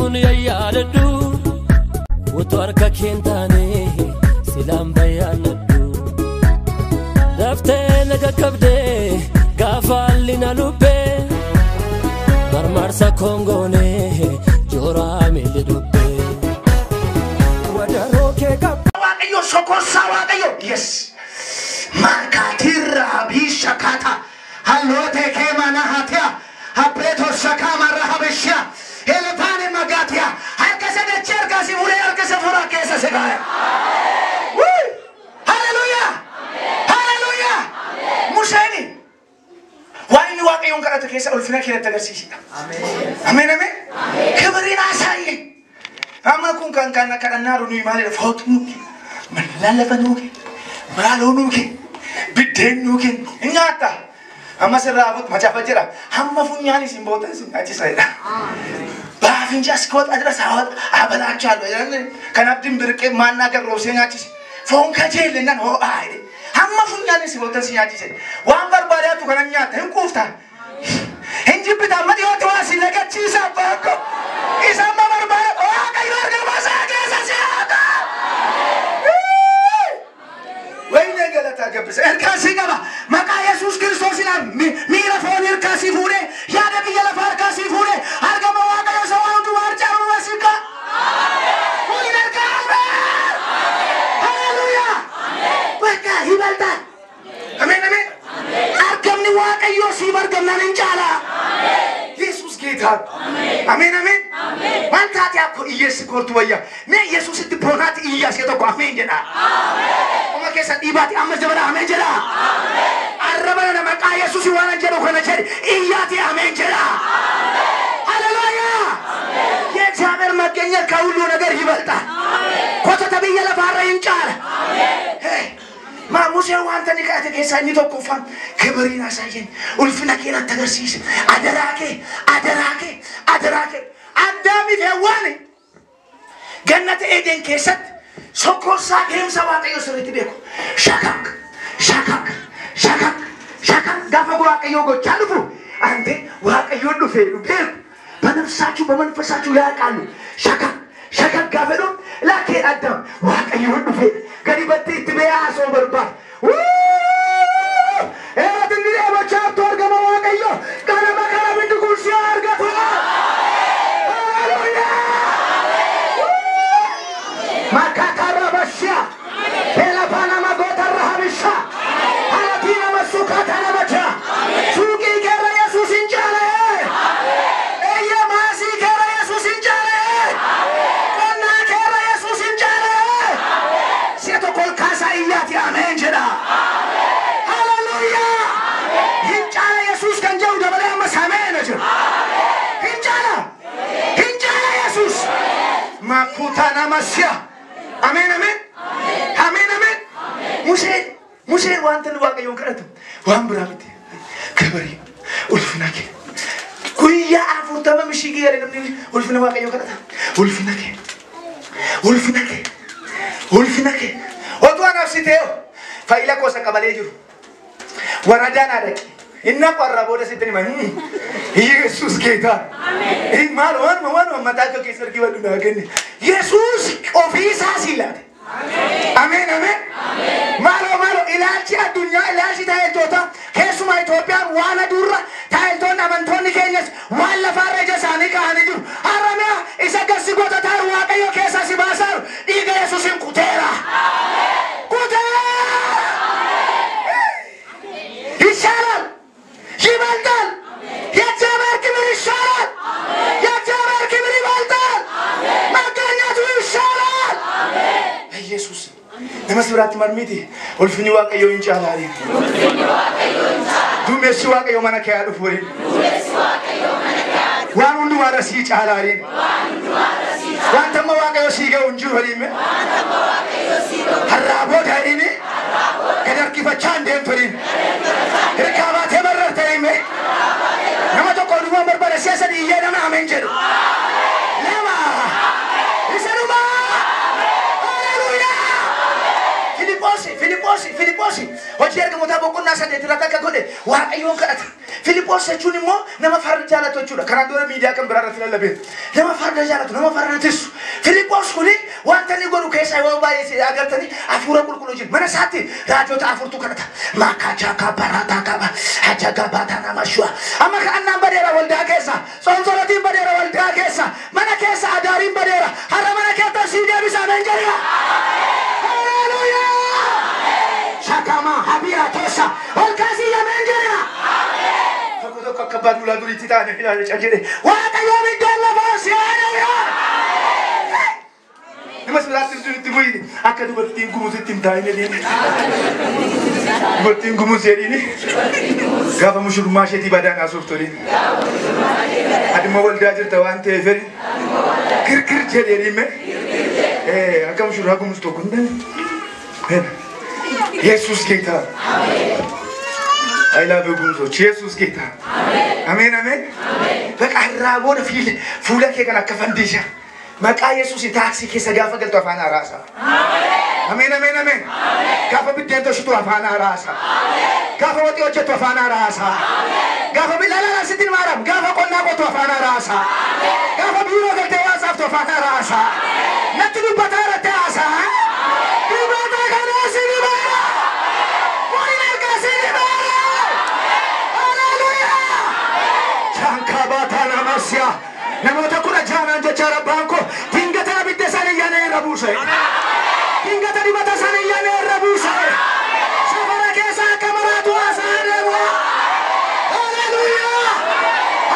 kun yayyaddu Wotarka kentane silam bayanaddu Dafte naga kabde gafalina lubbe Marmarsa kongone jora mele dubbe Wadaroke kab Waqayyo sokorsa waqayyo yes Makatira bishakata halote kemana hatia hapeto sakama rahabisha elefane magatia harkase de cherkasi mure harkase fura kesa segaya hallelujah hallelujah museni wani waqayyon karata kesa ulfina kira tagasisi amen amen amen kabarina sayi amma kun kan naru ni mali fotu malala fanuki malonuki bidenuki ingata amma serabut macafa jira amma funyani simbotan singaci saya bafin jaskot adra sawat abalachalo yan kanabdim birke manna gar rose ngaci fon kajele nan ho ai amma funyani simbotan singaci saya wan barbara tu kananya tan kufta hinji pita madi ho twasi lagaci sabako isama barbara o kai barga masake sasiata Wayne galata gabs erkasi gaba maka Jesus Kristos ina mira fon erkasi fure ya de biyala farkasi fure arga mawaga yo sawan tu arjaru wasika amen wayne erkasi hallelujah amen waka hibalta amen amen argam ni waga yo si bargam nan injala amen Jesus gita amen amen amen amen wanta ti akko yes kortu waya me Jesus ti ponati iyas keto ko amen jena amen kesa ibati amma jabara amen jera amen arrabana na maka yesus wana jero kana jeri iyati amen jera amen hallelujah amen ye jaber magenya kaulu nagar hibalta amen kota tabiya la barra inchara amen hey ma musa wanta ni kate kesa ni to kufan keberina sajen ulfina kina tagarsis adarake adami fewani gannat eden kesat Sokosa game sawaqayyo sirritti beeku shakak gafa waqayyo gocha dhufu ante waqayyo dhufe banafsachu bamanfasachu yaqalu shakak gafa dhum lake adam waqayyo dhufe gadi batte itti beeyaso barba dinire bacha torgama waqayyo kana makara bindu kursi argatu Makutana masya amen amen amen amen Musa wantan waqayyon karatu wan biramti kabari ulfinake kuya afurtama mishigi yare namni ulfina waqayyo karata ulfinake otu anafsiteo faila kosa kabale jiru waradana daki inna qarraboda sitani man Jesus kita amen malo wan mataka kisar ki wadu nagani Jesus ofisa silat amen amen malo ilachi adunya ilachi tael tota kesuma Ethiopia wana durra tael tona mantoni kenyas wala faraja sani kahani jiru aramya isa gasigota taru waqayyo kesa sibasar diga Yesusin kutera kutera inshallah Jibaltan Yajabar kibir inshallah Yajabar kibir baltan makanya tu inshallah Jesus nama surat marmiti ulfini waqayyo inshallah dumesi waqayyo mana kaya dufuri wan undu wara si chalarin wan tamma waqayyo si ga unju harime harabo dharini kadar ki bachan dem turin rikaba temarrar tarime nama to kodu mar bar siasa di ye nama amen jeru lama isanuma hallelujah Filipos Filiposi hojii ergamoota boqonnaa saddeet irratti akka godhe waaqayyoon kadhata. Filipoos jechuun immoo nama farda jaalatu jechuudha. Kanaan dura miidiyaa kan biraa irratti lallabee nama farda jaalatu, nama farda tissu. Filipoos kuni wanta inni godhu keessaa yoo baay'ee agartanii hafuura qulqulluu jiru. Mana isaatti raajoota afurtu kadhata. Maakachaa kabbarataa qaba. Hajaga baataa nama shu'a. Amma ka'annaan badeera waldaa keessa. Soonsolatiin badeera waldaa keessa. Mana keessa adaariin badeera. Har'a mana keessa sii deebisaa meenjariya. Hallelujah. Shakama habira tosa. Olkasi ya meenjariya. Tokko akka baaduu duriitti taane ilaalee jedhe. Waaqayyo biddeella boosii hallelujah. Nama suraatti duriitti bu'ii akka dubartiin gumuusitti hin taa'ine deemee. Dubartiin gumuusii jedhini. Gaafa mushurummaa isheetii badaan haasoftolee. Aduma waldaa jirta waan ta'eef kirkir jedhee dhimme. Akka mushurraa gumuus tokko hin dandeenye. Yesus ጌታ I love you ጉምዞች ኢየሱስ ጌታ አሜን አሜን በቃ ራቦን ፉለ ከገና ከፈንዲሻ መቃ ኢየሱስ ታክሲ ከሰጋፈ ገልጦ አፋና ራሳ አሜን አሜን አሜን ጋፈ ብደንቶ ሽቶ አፋና ራሳ ጋፈ ወጤዎች ቶ አፋና ራሳ ጋፈ ቢላላ ስትል ማራም ጋፈ ቆና ቆቶ አፋና ራሳ ጋፈ ቢሮ ገልጤ ዋጻፍ ቶ አፋና ራሳ ነጥሉ በታረ ታሳ ቢባታ ጋናሲ ቢባራ namoota kuna jaanaan jecha rabbaanko dingata abidda sana yana irra buuse dingata dibata sana yana irra buuse safara keessa akka maraatu haasaa deemu haleluuyaa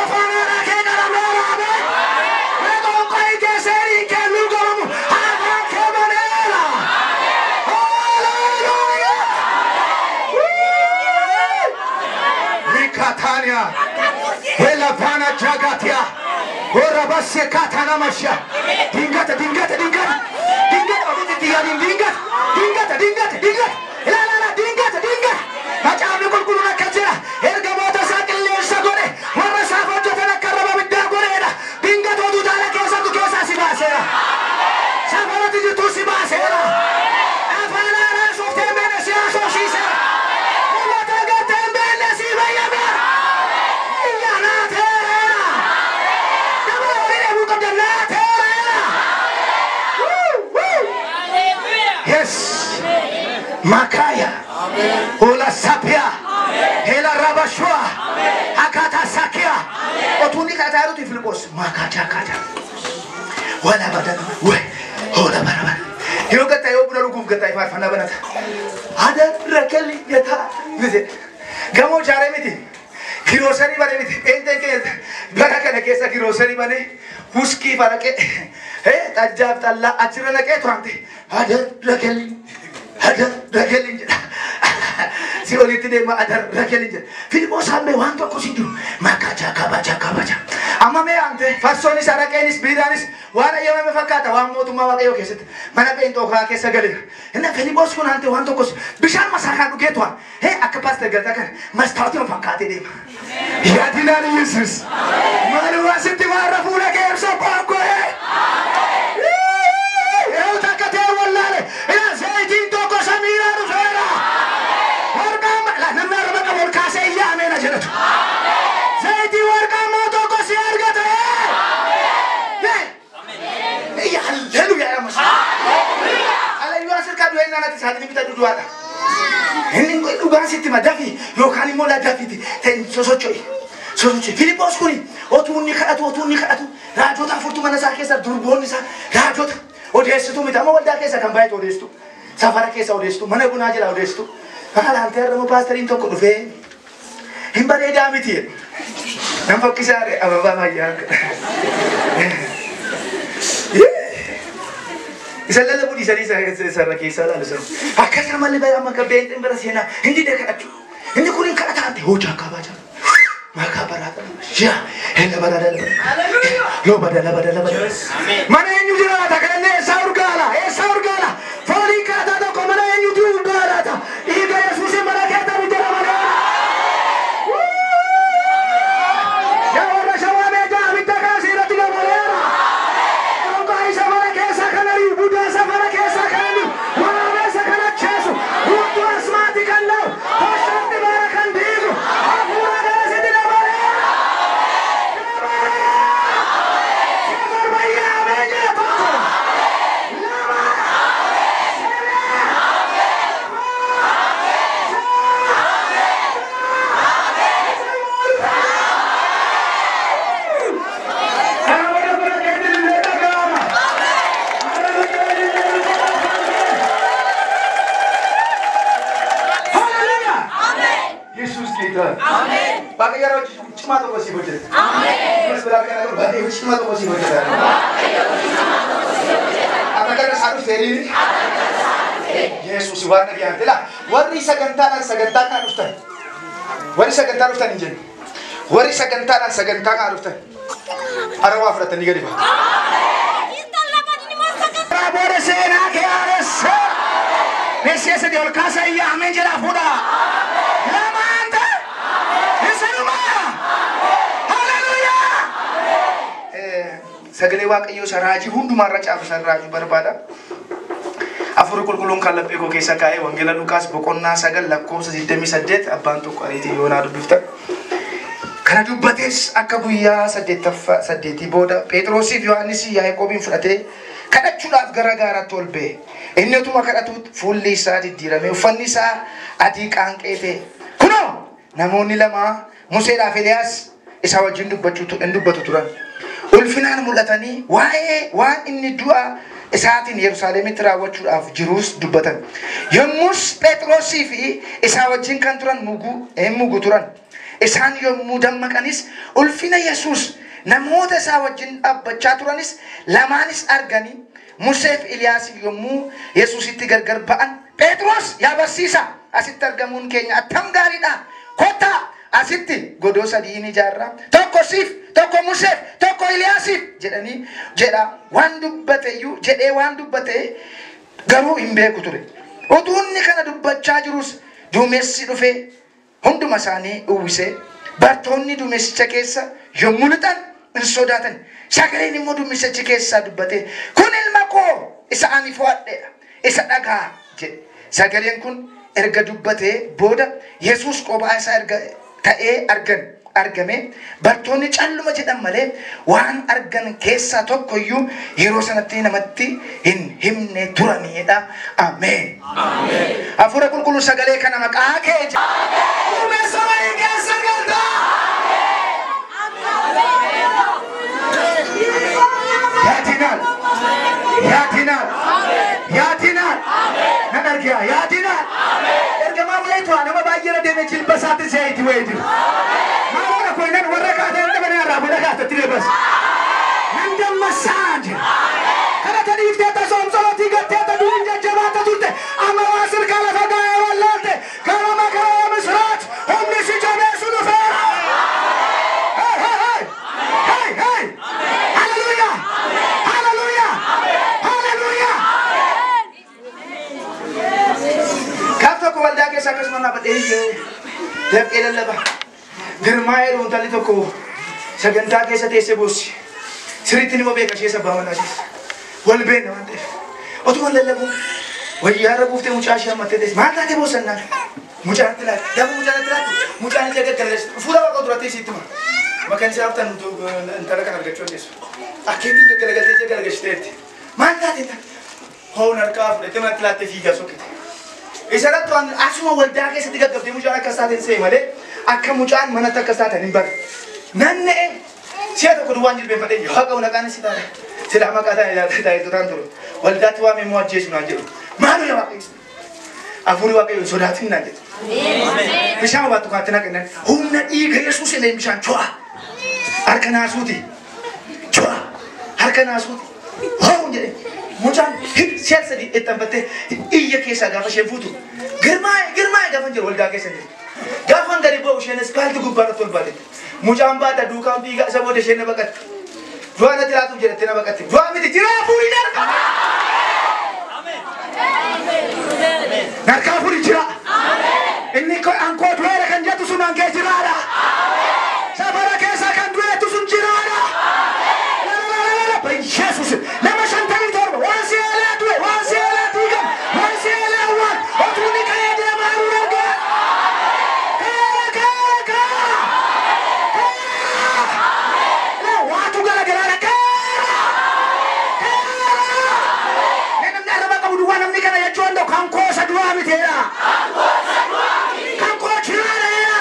afaanara kee garameeraame meeqoon qo'i keeseerii keelluu gobamu afaan kee baneera haleluuyaa mikataaniyaa Elafana jagatia, ora basse katana masha. Dingata. La dingata. Macam kul nak kacira. Erga mota sakille sagore. Ora safo jotana karaba bidda goreda. Dingata tu dala kesa si basera. Safara tu si basera. Afana ra softe mena si asosisa. Mota gatembe le si bayaba. Makaya, Ola Sapia, Hela Rabashua, Akata Sakia, Otuni Kataru to Filipos, Makacha Kata. Wala Badana, Hola Barabana. You got the open room, get I find another. Ada Rakeli Yata, visit. Gamo Jaremiti, Kirosari Baremiti, Ente Barakana Kesa Kirosari Bane, Huski Barake, eh, Tajatala Achirana Ketwante, Ada Rakeli. Si olite de ma ada Rakeli. Filipos hambe wanto kosidu. Makacha kabacha. Amma me ante fassoni sarakenis bidanis wana yema me fakata wa motuma wa kayo keset. Mana pento ka kesa gale. Ena Filipos kun ante wanto kos bishan masaka du ketwa. He akapas de galta kan mastauti ma fakate de. Ya dinari Yesus. Maru wasiti mara fura ke so pako he. Eu takate wallale. Ena zaitin to ko samira ru fera. Wargam la namar ma ka kase ya me na jena. Zaiti wargam to ko si argata. Ya hallelujah ya mas. Ala yuasir ka duena na tisadi bita duduada. Henin ko dugan siti madafi yo kani mola dafiti ten sosochoi. Filipos kuni otuni kadatu rajota furtu manasa kesa durboni sa rajota odestu mitama walda kesa kambai odestu safara kesa odestu mana guna jela odestu ala anterra mo pastorin to ko dufe himbare damiti nam fakisare ababa mayak isalala budi sari sarra kesa la so akasa mali ba amaka benten barasena hindi de kadatu hindi kurin kadata hoja kabaja maka barata ya hela badala lo badala mana enyu jira ta kanne saurgala fori kata to komana enyu dugala ta iga yesus mara kata bidara mana ya ora shawame ja bitaka sirati ga malera onka isa mara kesa kanari buda safara kesa kanani wana mesa kana chesu hojjeta. Ameen. Mas biraa kana baadiyyaa hojii maal tokko si hojjeta. Akka kana saadu feerii. Yesuus waan dhaga'an la warri sagantaa kana dhuftan. Warri sagantaa dhuftan hin jennu. Warri sagantaa kana dhuftan. Arawaa fudhatanii gadi ba'a. Bora seenaa kee aaressa. Meeshaa di ol kaasa iyya ameen jedhaa fuudha. Lamaanta. Isanuma. Haleluuyaa. Sagalee Waaqayyoo raajii hundumaarra caalu raajii barbaada. Afur qulqulluun kan laphee koo keessa kaa'ee wangeela Luqaas boqonnaa 9 lakkoofsa 28 abbaan tokko ariitii yoonaa dubbifta. Kana dubbates akka guyyaa 8 booda Phexrosiif Yohaannis Yaaqoobiin fudhatee kadhachuudhaaf gara gaaraatti ol ba'e. Inni utuma kadhatuutti fuulli isaa diddiirame uffanni isaa adii qaanqee ta'e. Kunoo namoonni lama Museedhaaf Eliyaas isa wajjin dubbatu turan. Ulfinaan mul'atanii waan inni du'a isaatiin Yerusaalemitti raawwachuudhaaf jirus dubbatan. Yommus Phexrosii fi isa wajjin kan turan mugu turan. Isaan yommuu dammaqanis ulfina Yesuus namoota isaa wajjin dhaabbachaa turanis lamaanis arganii Museef Eliyaasiif yommuu Yesuusitti gargar ba'an Phexros yaa barsiisa asitti argamuun keenya attam gaariidha. Kottaa asitti godoo sadii ni ijaarra. Tokko siif, tokko Museef, tokko Eliyaasiif jedha waan dubbate garuu hin beeku ture. Utuu inni kana dubbachaa jirus duumessi dhufee hunduma isaanii uwwisee bartoonni duumessicha keessa yommuu lixan hin sodaatan. Sagaleen immoo duumessicha keessaa dubbate kun ilma koo isa ani fo'adheedha isa dhagaa jedhe. Sagaleen kun erga dubbatee booda Yesuus kophaa isaa ta'ee argame bartoonni calluma jedhan malee waan argan keessaa tokkoyyuu yeroo sanatti namatti hin himne turanidha. Ameen. Ameen. Hafuura qulqulluu sagalee kana maqaa kee Yaatinaan nan argaa yaatinaan ergamaa wayitu nama baay'ee deemee jilbasaatti seeyti wayitu maal ko nan warra kaatee dabane irraa booda kaatatti deebas nan dammasaan kana taniif teeta soomsootii gatteeta duun jajjabaata turte amma waa sirkaa lafa gaa'ee wallaalte gara makaraa misraach humni si jabeessu dhufeera. Waldaa keessa akkasuma naafadhee lafqee lallaba girmaa jedhu intalli tokko sagantaa keessa teessee boossi sirriitti nima beeka ishee sabbaa manaasiis wal beekna waan ta'eef otuma lallabu wayyaarra buuftee mucaa ishee hammattee teesse maal taatee boossannaan mucaatti laatu gaafa mucaatti laatu mucaan ija gaggalaggeessu fuula waaqa duratti isiitti makan isaa haftan intala kan argachuu dandeessu akkeettiin gaggalagaltee ija galagalchiteetti maal taatee hoon harkaa fudhattee manatti laattee fiigaa sokkite. Isarat tuan asuma waldaa keessatti gaggabdee mucaan akka isaatiin se'e malee akka mucaan manatti akka isaatiin hin barre. Nanna'e si'a tokko duwwaan jilbeenfadhee yoo haqa ulaqaan si taate sila maqaa taa'ee turan turu waldaatti waamee moo ajjeesu naan jedhu maaloo yaa waaqayyo afurii waaqayyo sodaatiin naan jedhu. Bishaan baattu kaatti naqinnan humna dhiiga Yesuus illee bishaan cu'a harka naasuuti cu'a harka naasuuti hoon jedhe. Mucaan siyaasa sadii ittanfattee iyya keessaa gaafa isheen fuutu girmaa'e gaafa jiru waldaa keessa jiru gaafa gadi bu'u isheenis kaalti gubbaarratti ol baate mucaan baata duukaan fiigaa isa booda isheen na baqatte du'a natti laatuuf jedhattee na baqatte du'a miti jiraa furii darba narkaa furii jira inni ankoo du'eera kan jettu sun ankee jiraadha safara keessaa kan du'eettu sun jiraadha Yesuus nama shantamii torba waan si'eelee du'e waan si'eelee diigame waan si'eelee waan otuuni ka'ee deemaa jiru argaa waatu galagalaadha namni arraba qabu duwwaa namni kana jechuu danda'u kan koosa du'aa miteedha kan koo jiraadha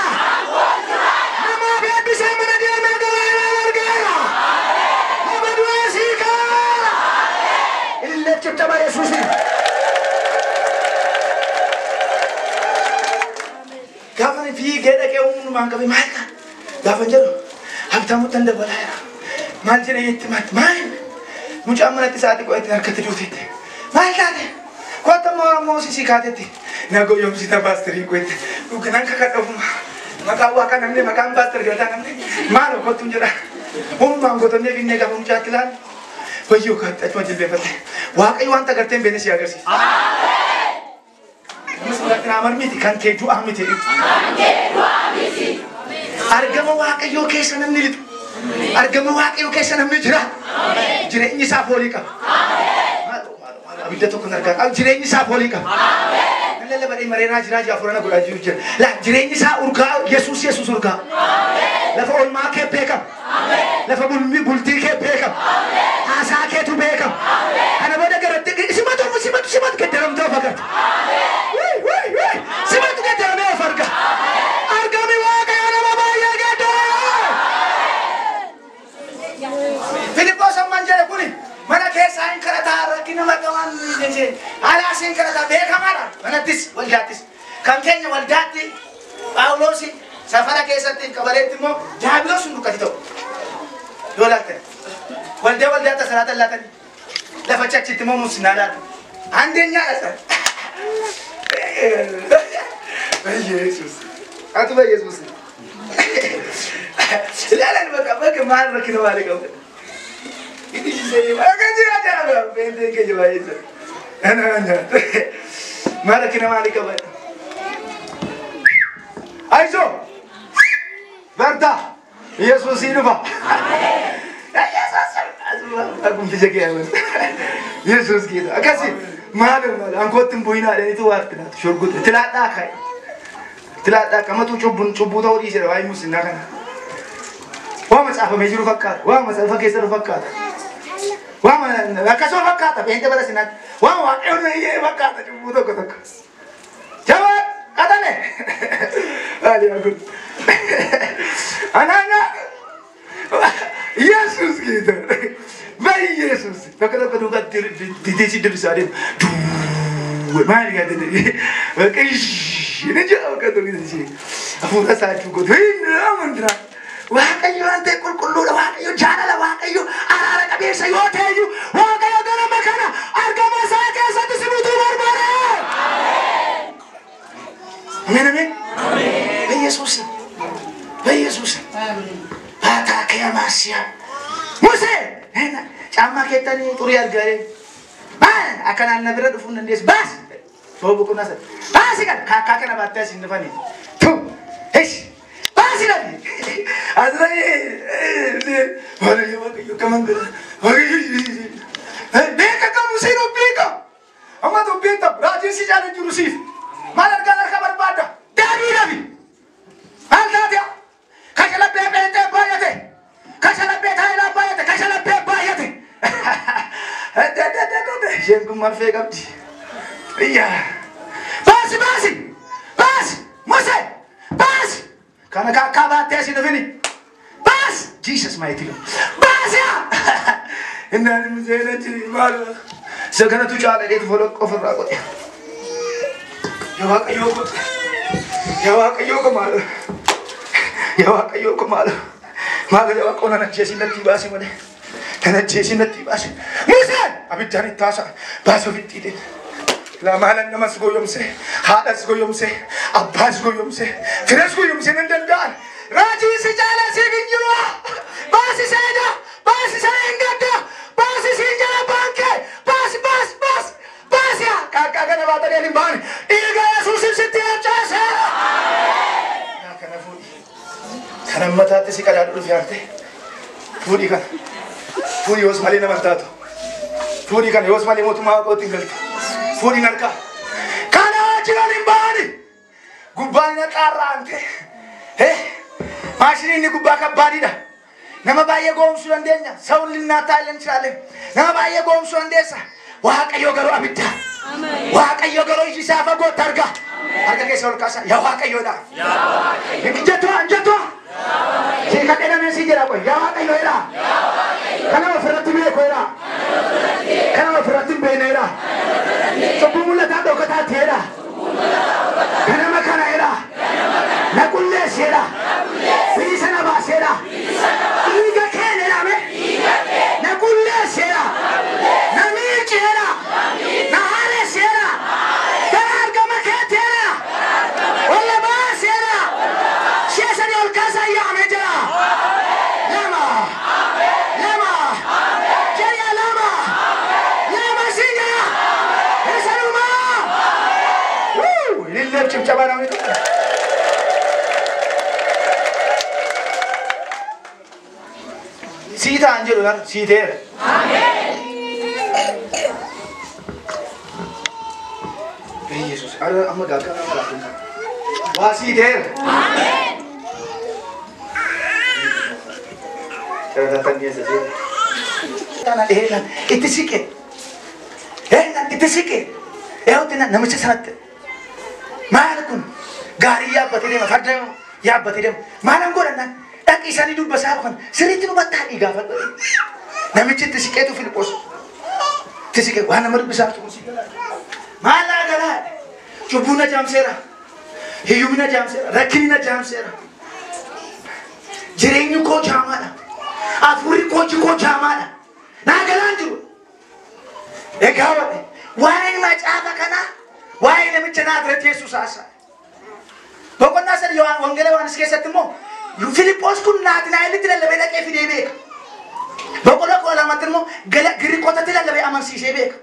nama beebbisee mana deemee gabaa argeera. Cipta Yesus gaafa fi gada kee uumamaan qabe maal kan gaafa jedhu abtamu tanda balaya maal jira yetti maal mucaa manatti sa'aatii qo'atti harkatti duutetti maal taate kota mo sisi kaateti nago yomsita pastorii qo'atti dhuganan kakadhofuma maqaa waaqa namni maqaan pastor gata namni maal kottu jira hummaan gotonne finne gaba mucaa kilaan wayyoo kaatti achuma jilbeeffatte waaqayyo wanta garteen beene si agarsiisa. Musliimatti naamar miti kan kee du'aa miti. Argama waaqayyoo keessa namni lixu. Argama waaqayyoo keessa namni jira. Jireenyi isaa foolii qaba. Abidda tokko argaa jireenyi isaa foolii qaba. Lalle badee mareenaa jiraa jaafurana godhaa jiru jira. La jireenyi isaa urgaa Yesuus urgaa. Lafa olmaa kee beekama. Lafa bultii kee beekama. Haasaa keetu beekama. Kana booda garatti simatu gaddaramtoo fakkaata. Simatu gaddaramee of arga. Argami waaqayyo nama baay'ee gaddara. Filiphos amman jedhe kuni mana keessaa hin karataa rakkina maqamaan jeche alaas hin karataa beekamaadha. Manattis waldaattis kan keenya waldaatti Phaawulosi safara keessatti qabaleetti immoo diiyaabiloos hin dukkati ta'u. Yoo laatte waldaata salaata laatan lafa chachitti immoo musnaa laata. Andeenyaa dha. Yesus. Atu ba Yesus. Lalan baka maal rakkina maali qabu. Ini sisee maka jira jira bende ke jawab itu. Ana. Maal rakkina maali qabu. Aizo. Berta. Yesus ini ba. Yesus. Aku bisa kiamat. Yesus gitu. Akasih. Maal angkotin buina dan itu warna syurgut. Tidak kai. Tidak kamu tuh coba tahu di sini. Wahai musim nak kan. Wah mas apa meja rufakat. Wah mas apa kisah rufakat. Wah mana kasih rufakat. Tapi ente pada sinat. Wah ini ye rufakat. Coba tahu kata. Jawab kata ne. Ali aku. Anak. Yesus gitu. Baik Yesus. Kalau kedua di sini disarin. Mana kata ni? Ini jauh kata di sini. Aku rasa cukup. Ini aman dah. Waaqayyo ante kulkullu waaqayyo jaalala waaqayyo araara qabeessa yoo ta'eyyuu waaqayyo ganama kana argama isaa keessatti si butuu barbaada. Amen amen. Yesus. Yesus. Bata kaya masya. Muse. Cama kita ni turi argare. Ban akan anda berat ufun nandes bas. Bawa buku nasa. Bas kan kakak kena batas ini fani. Tuh. Hei. Bas lagi. Azrael. Mana ya waaqayyo kaman gara. Beka kamu sino beka. Amma to beta rajin si jane jurusif. Malar kabar pada. Dabi. Alda dia. Kasala bebe te bayate. Kasala beta ila bayate. Kasala bebe bayate. Jengku marfe kapti. Iya. Bas. Mose. Bas. Karena kakak bate sini fini. Bas. Jesus mighty. Bas ya. Inna muzena jiri malu. Segala tu jalan itu follow cover aku. Ya waaqayyo kemalu. Malu jawab kau nak jesi nanti basi mana? Karena jesi nanti basi. Musa, abis jani tasa basu fitide. Lamalan nama segoyom se, hada segoyom se, abbas segoyom se, firas segoyom se nendan. Raji sejalan seginjua, basi seda, basi senggada, basi senjala bangke, bas ya. Kakak kena bata dia limban. Iga Yesus setiap jasa. Karena fudi, karena mata hati si kada dulu fiarte. Fudi Yos mali nama tato. Fudi kan Yos mali mau tuma kau tinggal. Fudi ngarka. Karena jiran limbani. Gubanya karante. Masih ini gubaka badi dah. Nama bayi gom sulandenya. Saulin Natalan Salem. Nama bayi gom sulandesa. Waaqayyo garo abidda. Waaqayyo garo isi safa go targa. Harga ke sol kasa. Ya waaqayyo dah. Jatuh. Jika ada nasi jera ko. Ya waaqayyo dah. Kana ferati me ko dah. Kana ferati be ne dah. Sobumula ta do kata thera. Kana makana dah. Na kulle sera. Bisana ba sera. Gooftaan cimcamaa namni tokko. Siita anjelu kan siiteera. Yesus, amma gaafkan amma laafin. Waa siiteera. Kadhatan dia saja. Tanah dheeran itti siqe. Itti siqe. Eewwatina namicha sanatti. Maal kun gaarii yaabbatee deema farda yaabbatee deema. Maalan godhannan dhaqi isaanii dubbasaa kan sirriitti nu battaadhii gaafadha. Namichi itti siqeetu Filiphos. Itti siqe waan nama dubbisaa turuusi. Maalaa galaa cubbuu na jaamseera. Hiyyumni na jaamseera. Rakkinni na jaamseera. Jireenyi koo jaamaadha. Afurri koo jaamaadha. Naa galaan jiru. Egaa waa'ee macaafa kanaa waa'ee namicha Naazreeti Yesuus haasa'a. Boqonnaa sadii wangeela Yohaannis keessatti immoo Filiphos kun Naatinaa'elitti lallabee dhaqee fidee beeka. Boqonnaa 12 immoo Giriikotatti lallabee amansiisee beeka.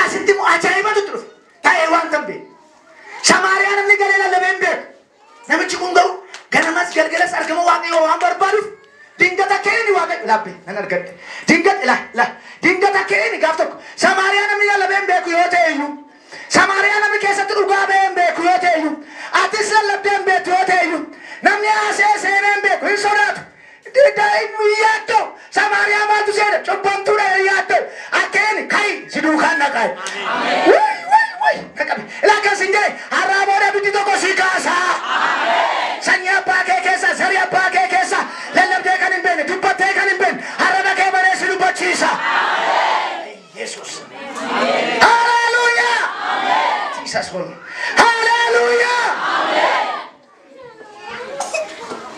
Asitti immoo ajaa'ibatu dhufe. Ta'ee waan tan beeku. Samaariyaa namni galee lallabee hin beeku. Namichi kun garuu ganamas galgalas argama Waaqayyoo waan barbaaduuf dingata keeni Waaqayyo labbe nan argadhe. Dingata keeni gaaf tokko Samaariyaa namni lallabee hin beeku yoo ta'e iyyuu Samaariyaa namni keessatti dhugaa ba'ee hin beeku yoo ta'e iyyuu atis lallabdee hin beektu yoo ta'e iyyuu namni haasee seenee hin beeku hin sodaatu. Daa'imni yaaddo Samaariyaa maaltu seena cubbamtuudha yaaddo akkeeni kai si duukaan naqaay. Naqabe ilaakan sin jedhe har'aa booda biddi tokko si kaasaa. Sanyii abbaa kee keessa sarii abbaa kee keessa lallabdee kan hin beekne dubbattee kan hin beekne har'a dhaqee baree si dubbachiisa. Yesus. Hallelujah. Jesus ol. Hallelujah.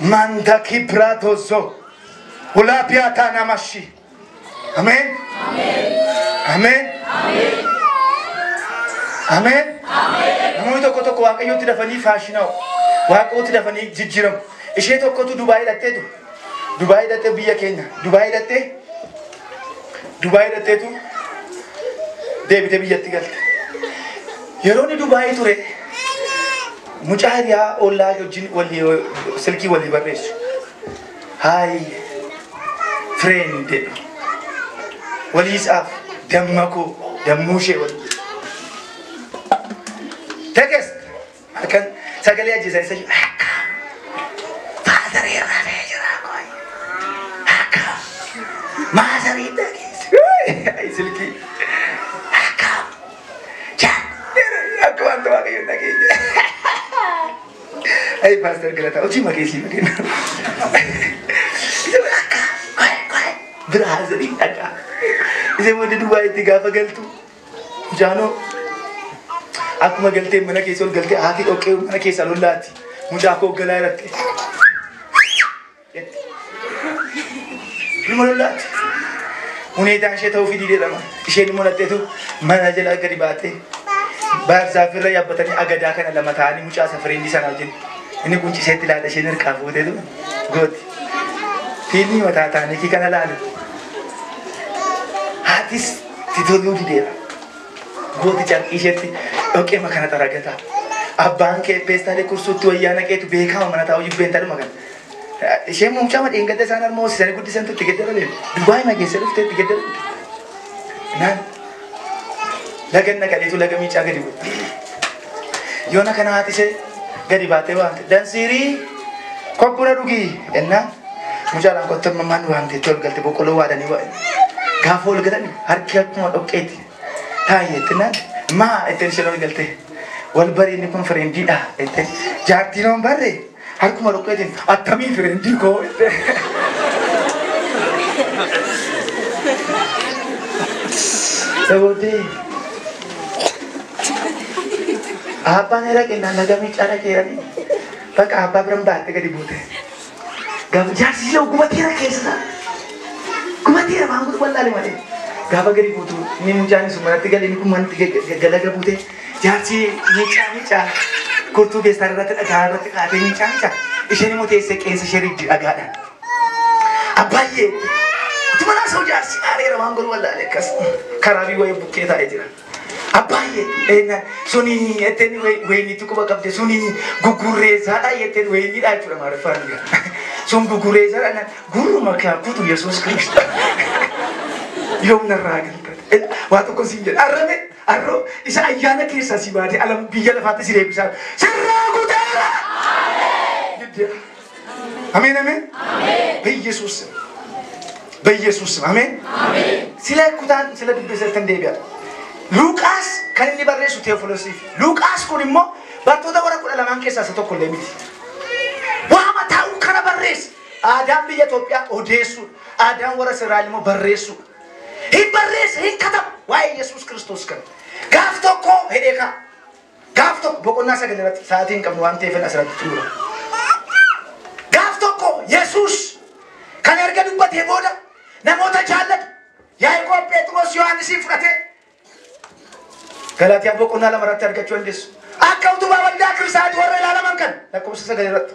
Manda kibratozo. Ulapia tanamashi. Amen. Amen. Amen. Namoonni tokko Waaqayyootti dafanii faashinaa'u. Waaqayyootti dafanii jijjiiramu. Ishee tokkotu Dubaayii hidhatteetu. Dubaayii hidhattee biyya keenya. Dubaayii hidhatteetu deebitee biyyatti galte. Yeroo inni Dubaayii ture mucaa hiriyaa ollaa wajjin silkii walii barreessu. Hi friend. Walii isaaf dammaqoo dammuushee walii. Text akan sagalee ajjeesaa isa akka faazaree irraa ta'ee jira koi akka maazarii dhageesse silkii akka jaa akka wanta Waaqayyo dhageesse ay pastor galata hojii makeessii makenna akka koi biraazarii akka isa booda Dubaayitti gaafa galtu jaanoo akkuma galtee mana keessa ol galtee haati dhoqqee mana keessa lollaatti mucaa koo galaa irratti ilma lollaatti huneetaan ishee ta'uu fidii jedhama isheen immoo latteetu mana jala gadi baatee baarzaafirra yaabbatanii agadaa kana lama ta'anii mucaa safariindi sanaa jennu inni qunciseetti ilaala isheen hirkaa fuuteetu gooti fiilmii mataa ta'anii kana laalu haatis titoluu dideera gooti carqii isheetti dhoqqee makana xaragata abbaan kee peestaalee kursuutti wayyaa naqeetu beekama mana taa'u jibbeen ta'u makan isheen mucaa madhiin gadda isaan harma hoosisanii guddisantu itti gaddarame Dubaayii mageessa dhuftee itti gaddarame naan lagan naqaleetu laga miicaa gadi bu'e yoona kana haatisee gadi baatee waamte dansiirii kokkuna dhugii ennaa mucaalaan qottan mammaan waamteetti ol galte boqqoloo waadanii waa'e gaafa ol galanii harki akkuma dhoqqeeti taa'eetti naan maa ittiin isheen ol galte wal bareedni kun fireendiidha ittiin jaartiin on barree harkuma dhoqqeetiin attamii fireendii koo sabootii abbaan era kennaan lagamii cara keeranii bakka abbaa biran baatte gadi buute gaafa jaarsi yoo gubateera keessa gubateera waan guutuu wallaale malee gaafa gadi buutu ni mucaan sun manatti galee ni kun manatti galaga buute jaarsi miicaa kurtuu keessaa irratti dhagaa irratti qaatee miicaa isheen immoo teessee qeensa ishee riiddi dhagaadhaan abbaayyee tuma naasoo jaarsi aareera waan godhu wallaale akkas karaa bii wayii bukkee taa'ee jira Abbaye suni eten wayni tu ko bakabde suni gugureza da yeten wayni da chura marfanga sun gugureza na guru maka kutu Yesus Kristus yom naragan waktu ko sinjel arame arro isa ayana kisa sibade alam biya la fata sire bisa sirragu dara amin amin amin be Yesus amin amin sila kutan sila dibesa tandebia Lukas kan inni barreessu Teofilosiif Lukas kun immoo bartoota warra 12 keessaa isa tokko illee miti. Waama taa'u kana barreessa. Aadaan biyya Itoophiyaa odeessu, aadaan warra Israa'el immoo barreessu. Hin barreessa hin katabu waa'ee Yesuus Kiristoos kana. Gaaf tokko hidhee kaa. Gaaf tokko boqonnaa 9 irratti sa'aatii hin qabnu waan ta'eef asirratti xumura. Gaaf tokko Yesuus kan erga dubbatee booda namoota jaallatu Yaaqoob, Phexros, Yohaannisiin fudhatee Galatia boqonnaa 2 irratti argachuu dandeessu. Akka utubaa waldaa kiristaanaa warra ilaalaman kan lakkoofsa 9 irratti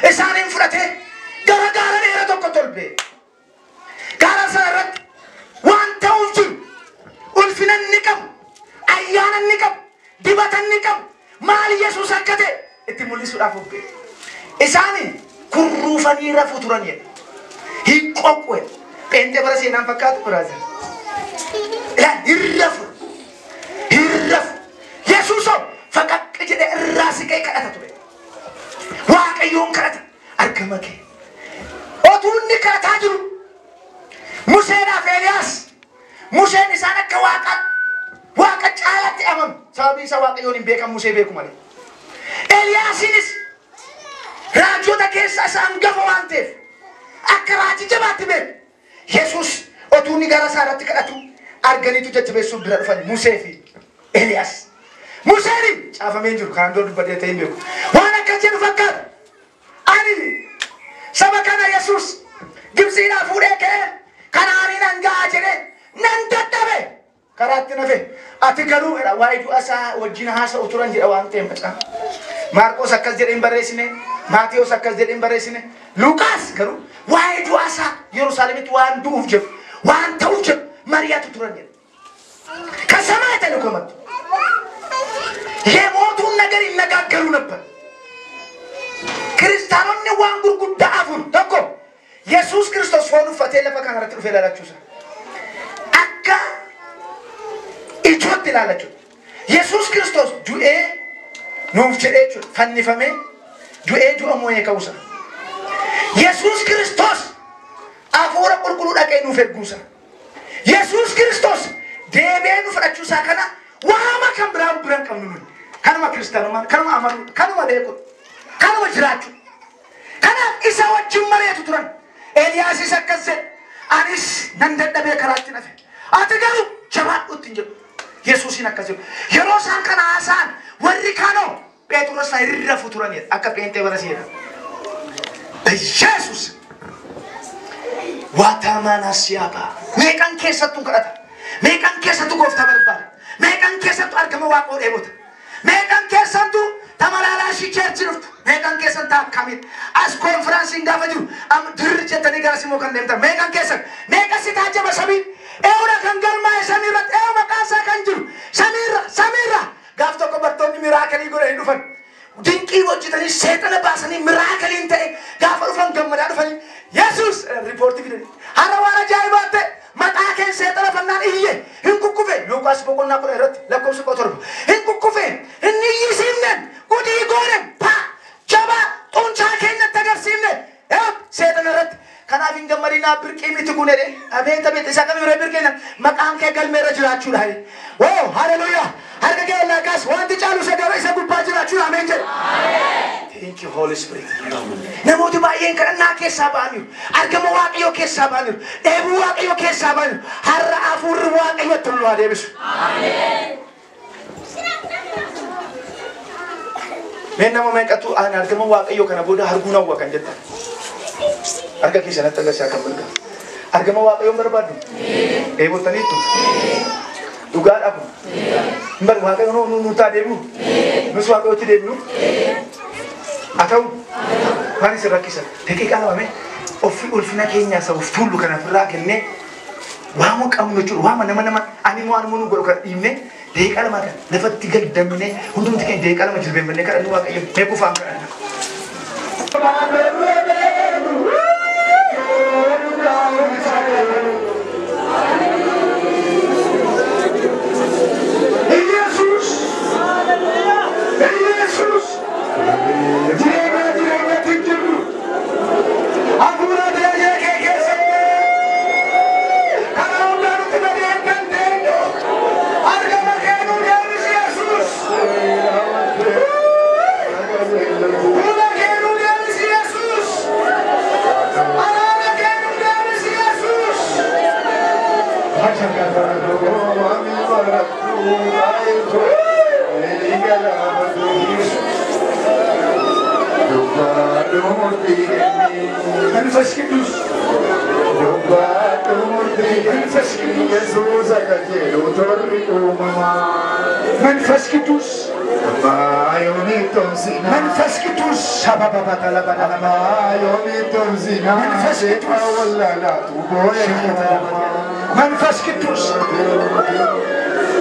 isaaniin fudhatee gara gaara dheeraa tokko tolbee. Gaara sana irratti waan ta'uuf jiru ulfina inni qabu, ayyaana inni qabu, dibata inni qabu, maal Yesuus akka ta'e itti mul'isuudhaaf obbee. Isaaniin kurruufanii rafuu turaniidha. Hin qoqqoe. Pheenxee bara seenaan fakkaatu biraazil. Ilaan hin rafu. Yesuus faqaqqa jedhe irraa siqee kadhata ture. Waaqayyoon kadhata argama kee. Otuu inni kadhataa jiru Museedhaaf Eeliyaas. Museen isaan akka waaqa caalaatti amanu. Sababii isa Waaqayyoon hin beekan Musee beeku malee. Eeliyaasiinis raajota keessa isa hangafa waan ta'eef akka raajii jabaatti beeku. Yesuus otuu inni gara isaa irratti kadhatu arganiitu jajjabeessuuf bira dhufan Musee fi Elias. Museen caafamee jiru kan dura dubbadee ta'ee beeku. Waan akka jedhu fakkaata. Ani saba kana Yesuus Gibsiidhaa fuudhee ka'ee Kanaaniin hangaa jedhee nan dadhabe. Karaatti nafe. Ati garuu waa'ee du'a isaa wajjin haasa'u turan jedha waan ta'eef macaa. Maarqos akkas jedhee hin barreessine. Maatiyos akkas jedhee hin barreessine. Luqaas garuu waa'ee du'a isaa Yerusaalemitti waan du'uuf jedhu waan ta'uuf jedhu mari'atu turan jedha. ከሰማይ ተልኮ መጡ። የሞቱን ነገር ይነጋገሩ ነበር። ክርስቲያኖች ዋን ጉርጉዳ አፉን ተኮ ኢየሱስ ክርስቶስ ሆኑ ፈቴ ለፈካን ረጥሩ ፈላላችሁ አካ ኢጆት ይላላችሁ ኢየሱስ ክርስቶስ ዱኤ ኑፍ ቸዴቹ ፈኒፈሜ ዱኤ ዱኦሞ የከውሳ ኢየሱስ ክርስቶስ አፎረ ቁልቁሉ ዳቀ ኑፍ ፈጉሳ ኢየሱስ ክርስቶስ Deebiin fudhachuu isaa kana waama kan biraan qabnu kanuma kiristaanummaan kanuma amanuu kanuma beeku kanuma jiraachuu kanaaf isa wajjin mari'atu turan. Eeliyaasis akkas jedhe anis nan dadhabee karaatti nafe ati garuu jabaadhuutti hin jedhu. Yesuusiin akkas jedhu yeroo isaan kana haasa'an warri kaanoo Phexros irra futuranidha akka Pheenxee bara seera. Yesuus waatamaan asiyaaba meeqan keessattuu kadhata. Meeqan keessattuu gooftaa barbaada. Meeqan keessattuu argama waaqoo dheebota. Meeqan keessattuu tamalaalaa ishii cheerchi dhuftu. Meeqan keessattuu akkamiin as konfiraansiin gaafa jiru dirri jettanii gara simoo kan deemtan. Meeqan keessattuu meeqa si taajjaba samiin eewudha kan galmaa'e samiirratti eewu maqaan isaa kan jiru samiirra gaaf tokko bartoonni miraakalii godhanii dhufan. Dinqii hojjetanii seexana baasanii miraakaliin ta'e gaafa dhufan gammadaa dhufanii Yesuus riipoortii fidanii har'a waan ajaa'ibaa ta'e. Maqaa kee seexana fannaan iyye hin kukkufe Luqaas boqonnaa 10 irratti lakkoofsa 7 hin kukkufe hin iyyisiifnen gudii goonen pa jaba xunchaa keenyatti agarsiifne seexana irratti kanaaf hin gammadinaa birqii miti kun jedhe abeet isa kamii birqiina maqaan kee galmeerra jiraachuudha woo haleluuyaa harka kee laaqas wanti caalu isa gubbaa jiraachuudha ameen jedhe. Thank you, Holy Spirit. Namooti baay'een kadhannaa keessaa ba'aniiru. Argama Waaqayyoo keessaa ba'aniiru. Dheebuu Waaqayyoo keessaa ba'aniiru. Har'a hafuurri Waaqayyootti nu haa deebisu. Ameen. Mee nama meeqatu ani argama Waaqayyoo kana booda arguun hawwa kan jettan. Harka keessanatti agarsiisaa kan mirga. Argama Waaqayyoon barbaaddu. Dheebottaniittu. Dhugaadhaaf. Hin barbaadu Waaqayyoon nu taa deebi'u. Nus Waaqayyootti deebi'u. Atau manis rakkisan. Deqiiqaa lama mee ofii ulfina keenyaa isa of tuullu kana ofirraa kennee وامو كم نجور وام نما أني مو نقول كر إيمه ديك على ما كان لفت تقل دمنه هندو تكين ديك على ما جلبين منه كر أنو واقع يمكو فام كرنا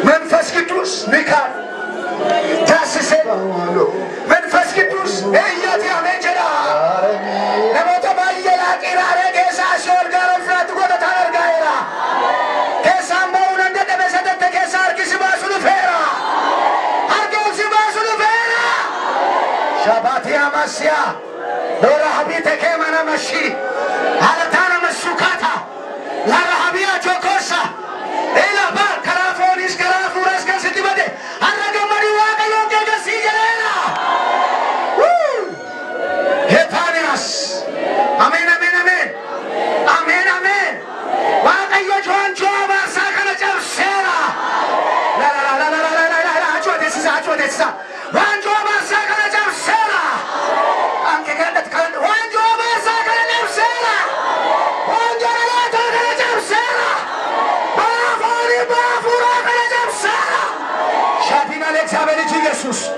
منفس كتوس نكار جاسسين منفس كتوس اياتي عمين جدا نموت بايلا كيراري كيسا شور قارو فرات قوة تانر قائرا كيسا مونا ندد بسدد كيسا اركي سباسو لفيرا اركي سباسو لفيرا شاباتي اماسيا دورا حبيتة كيمانا مشي حالتانا مسوكاتا لارا حبيا جو كورسا إلا بار كرافونيس كرافورس كنسيتي بدي أرجع مري واقع يوم كذا سيجلنا هتانياس آمين آمين آمين آمين آمين واقع يجوان جوابا ساكنة جاب سيرا لا لا لا لا لا لا لا لا أجوا ديسا وان جوابا ساكنة جاب سيرا أنك كانت وان جوابا ساكنة جاب سيرا وان جوابا ساكنة جاب سيرا بافورا كنجاب سارا شادينا لك سابلي جيسوس